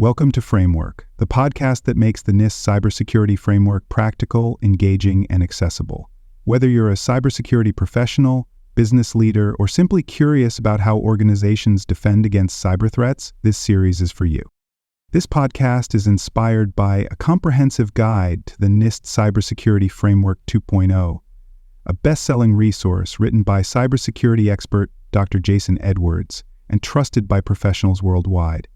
Welcome to Framework, the podcast that makes the NIST cybersecurity framework practical, engaging, and accessible. Whether you're a cybersecurity professional, business leader, or simply curious about how organizations defend against cyber threats, this series is for you. This podcast is inspired by a comprehensive guide to the NIST Cybersecurity Framework 2.0, a best-selling resource written by cybersecurity expert Dr. Jason Edwards and trusted by professionals worldwide.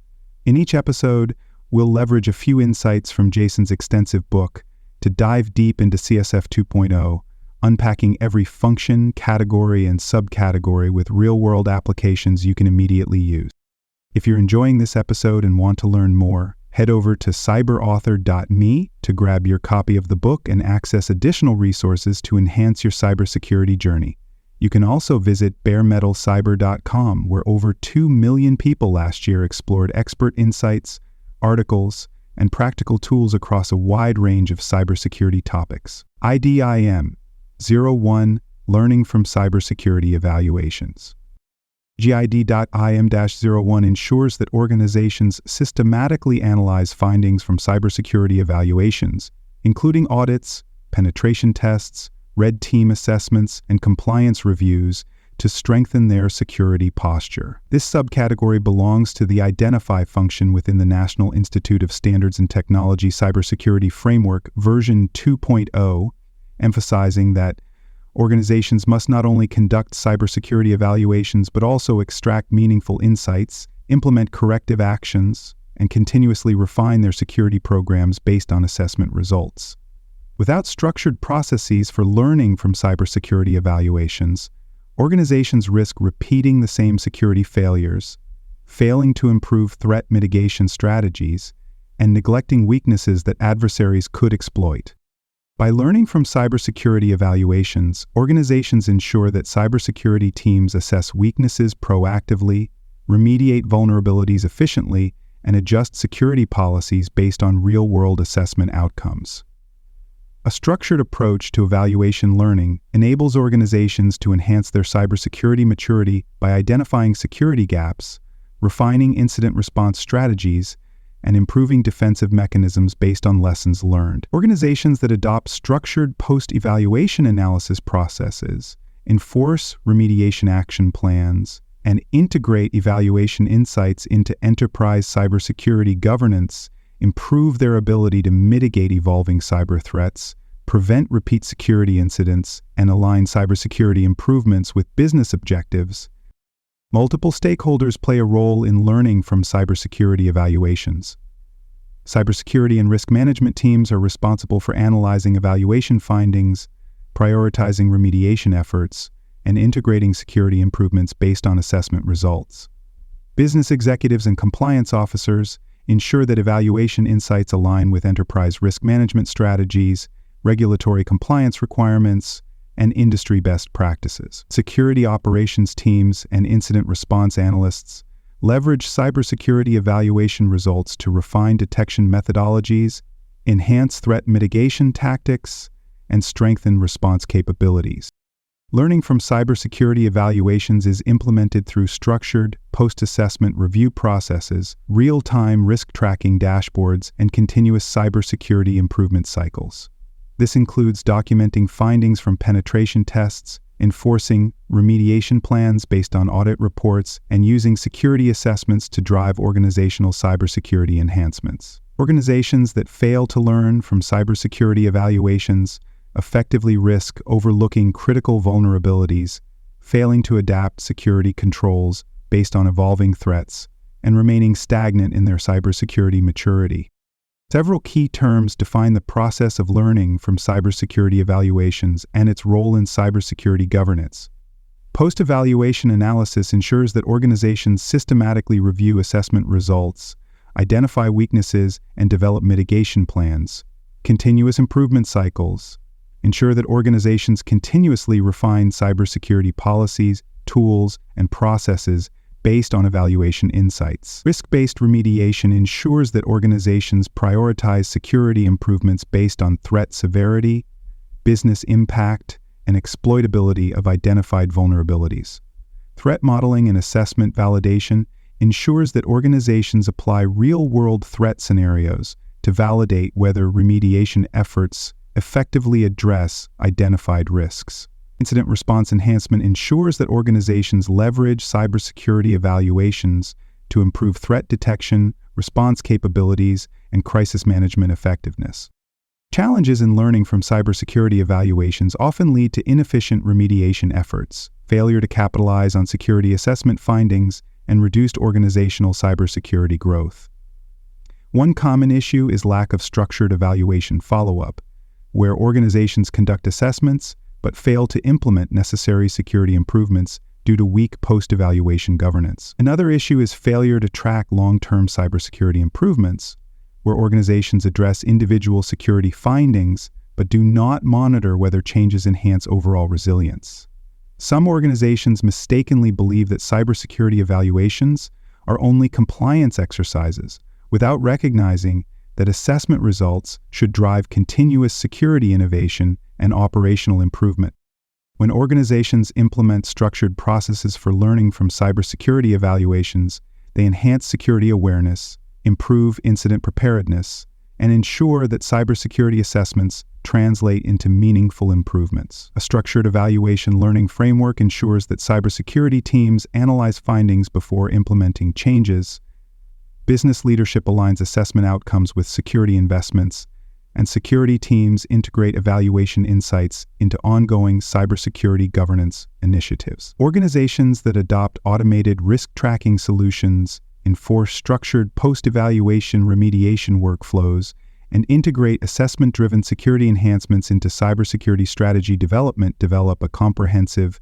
In each episode, we'll leverage a few insights from Jason's extensive book to dive deep into CSF 2.0, unpacking every function, category, and subcategory with real-world applications you can immediately use. If you're enjoying this episode and want to learn more, head over to cyberauthor.me to grab your copy of the book and access additional resources to enhance your cybersecurity journey. You can also visit baremetalcyber.com, where over 2 million people last year explored expert insights, articles, and practical tools across a wide range of cybersecurity topics. ID.IM-01, Learning from Cybersecurity Evaluations. ID.IM-01 ensures that organizations systematically analyze findings from cybersecurity evaluations, including audits, penetration tests, red team assessments, and compliance reviews to strengthen their security posture. This subcategory belongs to the Identify function within the National Institute of Standards and Technology Cybersecurity Framework version 2.0, emphasizing that organizations must not only conduct cybersecurity evaluations but also extract meaningful insights, implement corrective actions, and continuously refine their security programs based on assessment results. Without structured processes for learning from cybersecurity evaluations, organizations risk repeating the same security failures, failing to improve threat mitigation strategies, and neglecting weaknesses that adversaries could exploit. By learning from cybersecurity evaluations, organizations ensure that cybersecurity teams assess weaknesses proactively, remediate vulnerabilities efficiently, and adjust security policies based on real-world assessment outcomes. A structured approach to evaluation learning enables organizations to enhance their cybersecurity maturity by identifying security gaps, refining incident response strategies, and improving defensive mechanisms based on lessons learned. Organizations that adopt structured post-evaluation analysis processes, enforce remediation action plans, and integrate evaluation insights into enterprise cybersecurity governance improve their ability to mitigate evolving cyber threats, prevent repeat security incidents, and align cybersecurity improvements with business objectives. Multiple stakeholders play a role in learning from cybersecurity evaluations. Cybersecurity and risk management teams are responsible for analyzing evaluation findings, prioritizing remediation efforts, and integrating security improvements based on assessment results. Business executives and compliance officers ensure that evaluation insights align with enterprise risk management strategies, regulatory compliance requirements, and industry best practices. Security operations teams and incident response analysts leverage cybersecurity evaluation results to refine detection methodologies, enhance threat mitigation tactics, and strengthen response capabilities. Learning from cybersecurity evaluations is implemented through structured, post-assessment review processes, real-time risk tracking dashboards, and continuous cybersecurity improvement cycles. This includes documenting findings from penetration tests, enforcing remediation plans based on audit reports, and using security assessments to drive organizational cybersecurity enhancements. Organizations that fail to learn from cybersecurity evaluations effectively risk overlooking critical vulnerabilities, failing to adapt security controls based on evolving threats, and remaining stagnant in their cybersecurity maturity. Several key terms define the process of learning from cybersecurity evaluations and its role in cybersecurity governance. Post-evaluation analysis ensures that organizations systematically review assessment results, identify weaknesses, and develop mitigation plans. Continuous improvement cycles ensure that organizations continuously refine cybersecurity policies, tools, and processes based on evaluation insights. Risk-based remediation ensures that organizations prioritize security improvements based on threat severity, business impact, and exploitability of identified vulnerabilities. Threat modeling and assessment validation ensures that organizations apply real-world threat scenarios to validate whether remediation efforts effectively address identified risks. Incident response enhancement ensures that organizations leverage cybersecurity evaluations to improve threat detection, response capabilities, and crisis management effectiveness. Challenges in learning from cybersecurity evaluations often lead to inefficient remediation efforts, failure to capitalize on security assessment findings, and reduced organizational cybersecurity growth. One common issue is lack of structured evaluation follow-up, where organizations conduct assessments but fail to implement necessary security improvements due to weak post-evaluation governance. Another issue is failure to track long-term cybersecurity improvements, where organizations address individual security findings but do not monitor whether changes enhance overall resilience. Some organizations mistakenly believe that cybersecurity evaluations are only compliance exercises, without recognizing that assessment results should drive continuous security innovation and operational improvement. When organizations implement structured processes for learning from cybersecurity evaluations, they enhance security awareness, improve incident preparedness, and ensure that cybersecurity assessments translate into meaningful improvements. A structured evaluation learning framework ensures that cybersecurity teams analyze findings before implementing changes. Business leadership aligns assessment outcomes with security investments, and security teams integrate evaluation insights into ongoing cybersecurity governance initiatives. Organizations that adopt automated risk tracking solutions, enforce structured post-evaluation remediation workflows, and integrate assessment-driven security enhancements into cybersecurity strategy development develop a comprehensive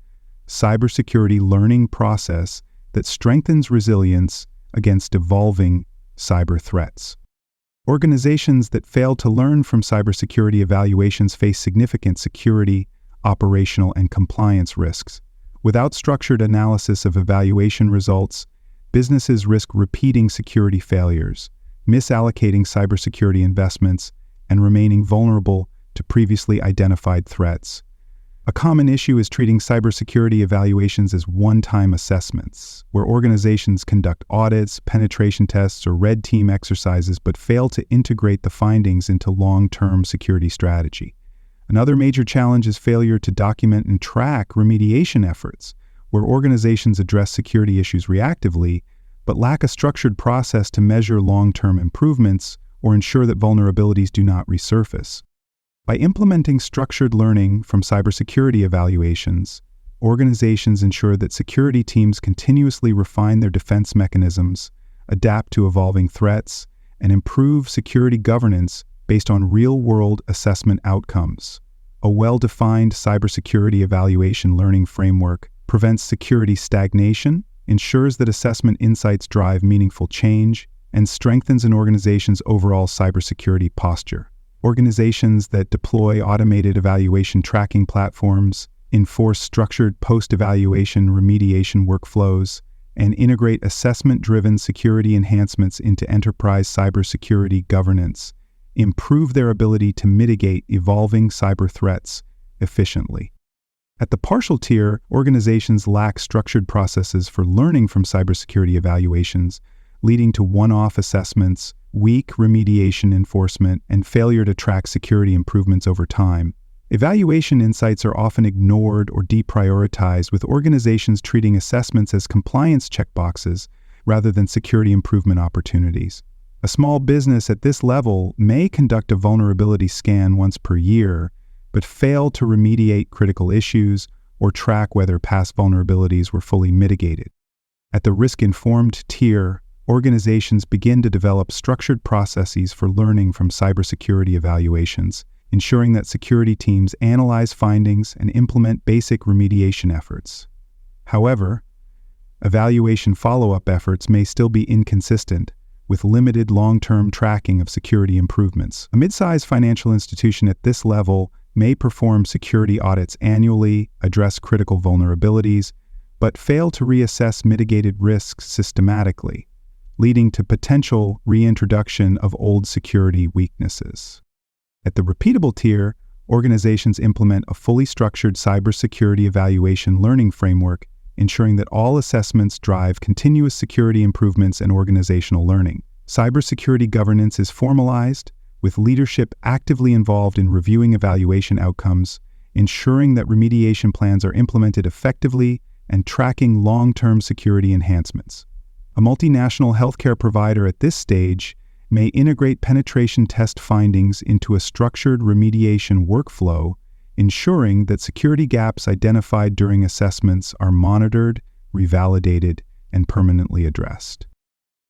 cybersecurity learning process that strengthens resilience against evolving cyber threats. Organizations that fail to learn from cybersecurity evaluations face significant security, operational, and compliance risks. Without structured analysis of evaluation results, businesses risk repeating security failures, misallocating cybersecurity investments, and remaining vulnerable to previously identified threats. A common issue is treating cybersecurity evaluations as one-time assessments, where organizations conduct audits, penetration tests, or red team exercises but fail to integrate the findings into long-term security strategy. Another major challenge is failure to document and track remediation efforts, where organizations address security issues reactively but lack a structured process to measure long-term improvements or ensure that vulnerabilities do not resurface. By implementing structured learning from cybersecurity evaluations, organizations ensure that security teams continuously refine their defense mechanisms, adapt to evolving threats, and improve security governance based on real-world assessment outcomes. A well-defined cybersecurity evaluation learning framework prevents security stagnation, ensures that assessment insights drive meaningful change, and strengthens an organization's overall cybersecurity posture. Organizations that deploy automated evaluation tracking platforms, enforce structured post-evaluation remediation workflows, and integrate assessment-driven security enhancements into enterprise cybersecurity governance improve their ability to mitigate evolving cyber threats efficiently. At the partial tier, organizations lack structured processes for learning from cybersecurity evaluations, leading to one-off assessments, weak remediation enforcement, and failure to track security improvements over time. Evaluation insights are often ignored or deprioritized, with organizations treating assessments as compliance checkboxes rather than security improvement opportunities. A small business at this level may conduct a vulnerability scan once per year, but fail to remediate critical issues or track whether past vulnerabilities were fully mitigated. At the risk-informed tier, organizations begin to develop structured processes for learning from cybersecurity evaluations, ensuring that security teams analyze findings and implement basic remediation efforts. However, evaluation follow-up efforts may still be inconsistent, with limited long-term tracking of security improvements. A mid-sized financial institution at this level may perform security audits annually, address critical vulnerabilities, but fail to reassess mitigated risks systematically, leading to potential reintroduction of old security weaknesses. At the repeatable tier, organizations implement a fully structured cybersecurity evaluation learning framework, ensuring that all assessments drive continuous security improvements and organizational learning. Cybersecurity governance is formalized, with leadership actively involved in reviewing evaluation outcomes, ensuring that remediation plans are implemented effectively, and tracking long-term security enhancements. A multinational healthcare provider at this stage may integrate penetration test findings into a structured remediation workflow, ensuring that security gaps identified during assessments are monitored, revalidated, and permanently addressed.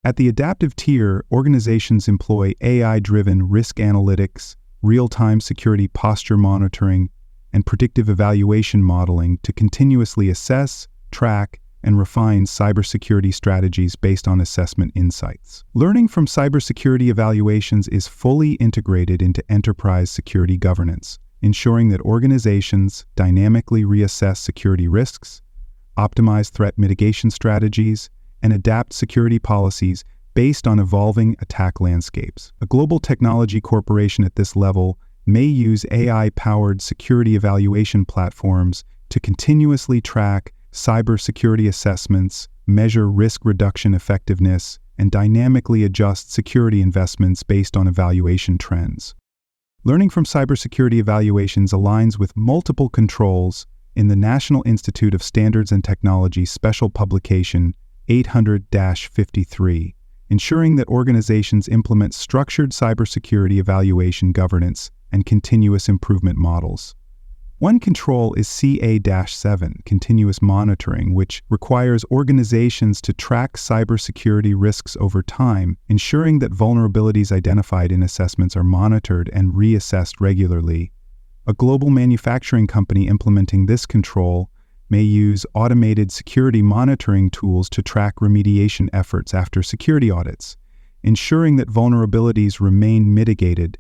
At the adaptive tier, organizations employ AI-driven risk analytics, real-time security posture monitoring, and predictive evaluation modeling to continuously assess, track, and refine cybersecurity strategies based on assessment insights. Learning from cybersecurity evaluations is fully integrated into enterprise security governance, ensuring that organizations dynamically reassess security risks, optimize threat mitigation strategies, and adapt security policies based on evolving attack landscapes. A global technology corporation at this level may use AI-powered security evaluation platforms to continuously track cybersecurity assessments, measure risk reduction effectiveness, and dynamically adjust security investments based on evaluation trends. Learning from cybersecurity evaluations aligns with multiple controls in the National Institute of Standards and Technology Special Publication 800-53, ensuring that organizations implement structured cybersecurity evaluation governance and continuous improvement models. One control is CA-7, continuous monitoring, which requires organizations to track cybersecurity risks over time, ensuring that vulnerabilities identified in assessments are monitored and reassessed regularly. A global manufacturing company implementing this control may use automated security monitoring tools to track remediation efforts after security audits, ensuring that vulnerabilities remain mitigated.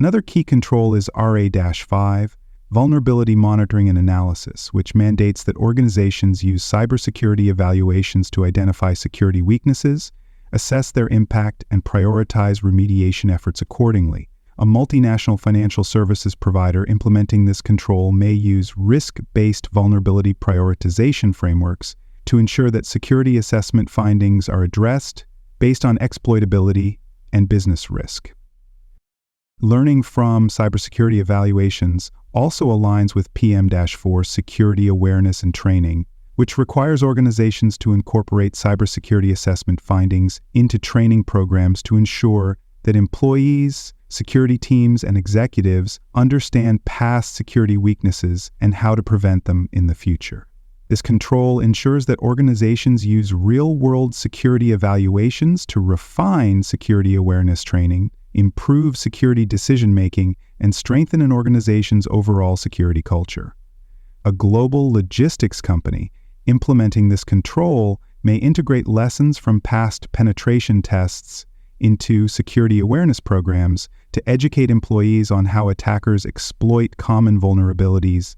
Another key control is RA-5, Vulnerability Monitoring and Analysis, which mandates that organizations use cybersecurity evaluations to identify security weaknesses, assess their impact, and prioritize remediation efforts accordingly. A multinational financial services provider implementing this control may use risk-based vulnerability prioritization frameworks to ensure that security assessment findings are addressed based on exploitability and business risk. Learning from cybersecurity evaluations also aligns with PM-4 security awareness and training, which requires organizations to incorporate cybersecurity assessment findings into training programs to ensure that employees, security teams, and executives understand past security weaknesses and how to prevent them in the future. This control ensures that organizations use real-world security evaluations to refine security awareness training, improve security decision-making, and strengthen an organization's overall security culture. A global logistics company implementing this control may integrate lessons from past penetration tests into security awareness programs to educate employees on how attackers exploit common vulnerabilities.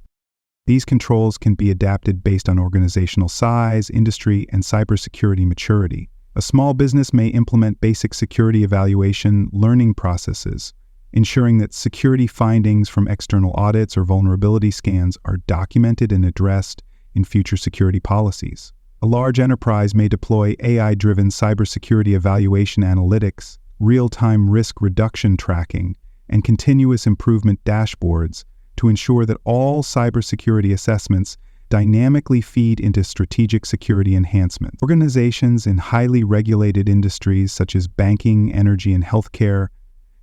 These controls can be adapted based on organizational size, industry, and cybersecurity maturity. A small business may implement basic security evaluation learning processes, ensuring that security findings from external audits or vulnerability scans are documented and addressed in future security policies. A large enterprise may deploy AI-driven cybersecurity evaluation analytics, real-time risk reduction tracking, and continuous improvement dashboards to ensure that all cybersecurity assessments dynamically feed into strategic security enhancement. Organizations in highly regulated industries such as banking, energy, and healthcare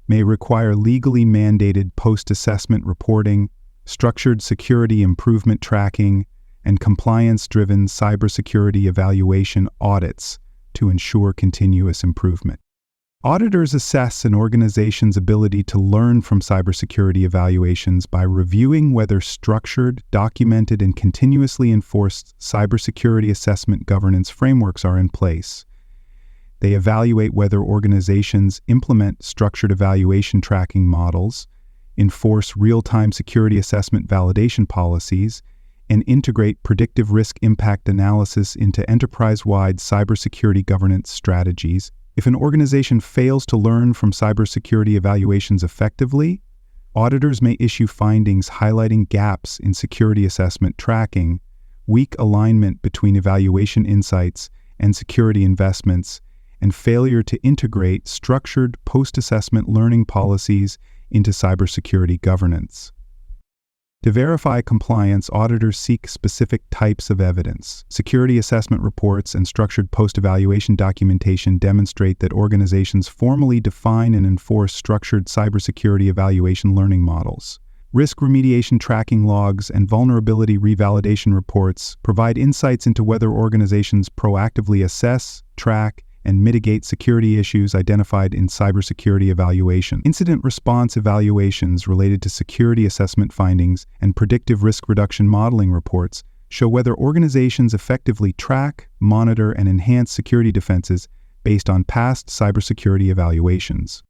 may require legally mandated post-assessment reporting, structured security improvement tracking, and compliance-driven cybersecurity evaluation audits to ensure continuous improvement. Auditors assess an organization's ability to learn from cybersecurity evaluations by reviewing whether structured, documented, and continuously enforced cybersecurity assessment governance frameworks are in place. They evaluate whether organizations implement structured evaluation tracking models, enforce real-time security assessment validation policies, and integrate predictive risk impact analysis into enterprise-wide cybersecurity governance strategies. If an organization fails to learn from cybersecurity evaluations effectively, auditors may issue findings highlighting gaps in security assessment tracking, weak alignment between evaluation insights and security investments, and failure to integrate structured post-assessment learning policies into cybersecurity governance. To verify compliance, auditors seek specific types of evidence. Security assessment reports and structured post-evaluation documentation demonstrate that organizations formally define and enforce structured cybersecurity evaluation learning models. Risk remediation tracking logs and vulnerability revalidation reports provide insights into whether organizations proactively assess, track, and mitigate security issues identified in cybersecurity evaluation. Incident response evaluations related to security assessment findings and predictive risk reduction modeling reports show whether organizations effectively track, monitor, and enhance security defenses based on past cybersecurity evaluations.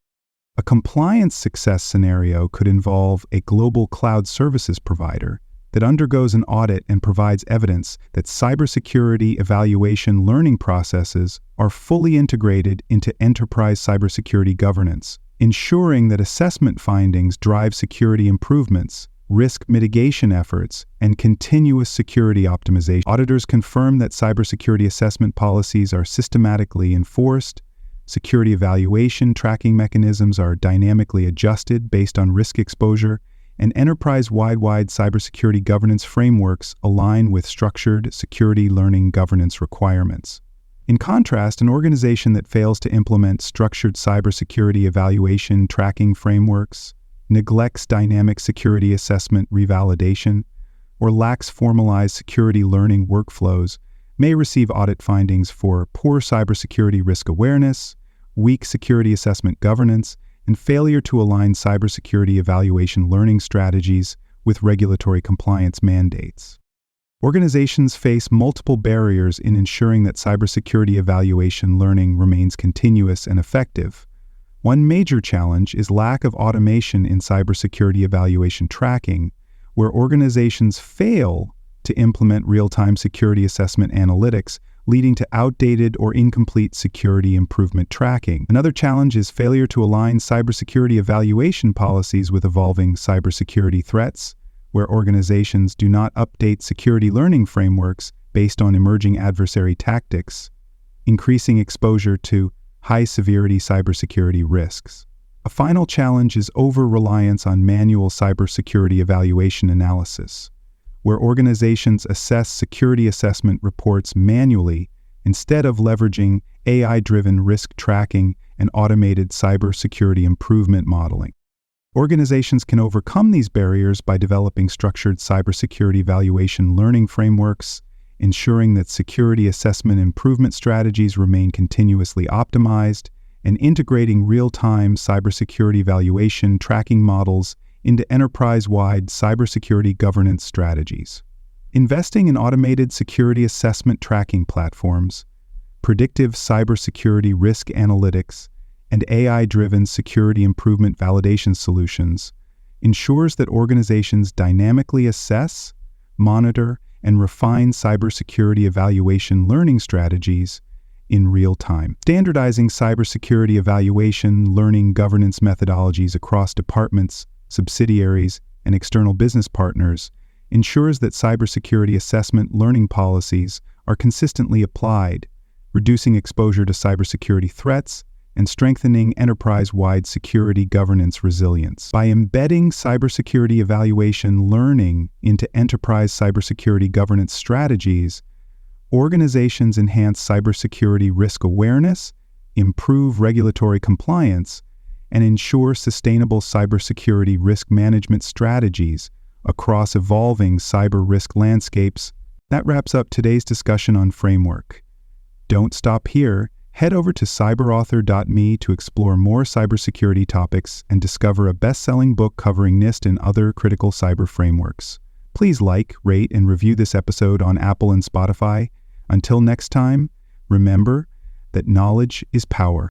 A compliance success scenario could involve a global cloud services provider that undergoes an audit and provides evidence that cybersecurity evaluation learning processes are fully integrated into enterprise cybersecurity governance, ensuring that assessment findings drive security improvements, risk mitigation efforts, and continuous security optimization. Auditors confirm that cybersecurity assessment policies are systematically enforced, security evaluation tracking mechanisms are dynamically adjusted based on risk exposure, and enterprise-wide cybersecurity governance frameworks align with structured security learning governance requirements. In contrast, an organization that fails to implement structured cybersecurity evaluation tracking frameworks, neglects dynamic security assessment revalidation, or lacks formalized security learning workflows may receive audit findings for poor cybersecurity risk awareness, weak security assessment governance, and failure to align cybersecurity evaluation learning strategies with regulatory compliance mandates. Organizations face multiple barriers in ensuring that cybersecurity evaluation learning remains continuous and effective. One major challenge is lack of automation in cybersecurity evaluation tracking, where organizations fail to implement real-time security assessment analytics, leading to outdated or incomplete security improvement tracking. Another challenge is failure to align cybersecurity evaluation policies with evolving cybersecurity threats, where organizations do not update security learning frameworks based on emerging adversary tactics, increasing exposure to high-severity cybersecurity risks. A final challenge is over-reliance on manual cybersecurity evaluation analysis, where organizations assess security assessment reports manually instead of leveraging AI-driven risk tracking and automated cybersecurity improvement modeling. Organizations can overcome these barriers by developing structured cybersecurity evaluation learning frameworks, ensuring that security assessment improvement strategies remain continuously optimized, and integrating real-time cybersecurity evaluation tracking models into enterprise-wide cybersecurity governance strategies. Investing in automated security assessment tracking platforms, predictive cybersecurity risk analytics, and AI-driven security improvement validation solutions ensures that organizations dynamically assess, monitor, and refine cybersecurity evaluation learning strategies in real time. Standardizing cybersecurity evaluation learning governance methodologies across departments, subsidiaries, and external business partners ensures that cybersecurity assessment learning policies are consistently applied, reducing exposure to cybersecurity threats and strengthening enterprise-wide security governance resilience. By embedding cybersecurity evaluation learning into enterprise cybersecurity governance strategies, organizations enhance cybersecurity risk awareness, improve regulatory compliance, and ensure sustainable cybersecurity risk management strategies across evolving cyber risk landscapes. That wraps up today's discussion on framework. Don't stop here. Head over to cyberauthor.me to explore more cybersecurity topics and discover a best-selling book covering NIST and other critical cyber frameworks. Please like, rate, and review this episode on Apple and Spotify. Until next time, remember that knowledge is power.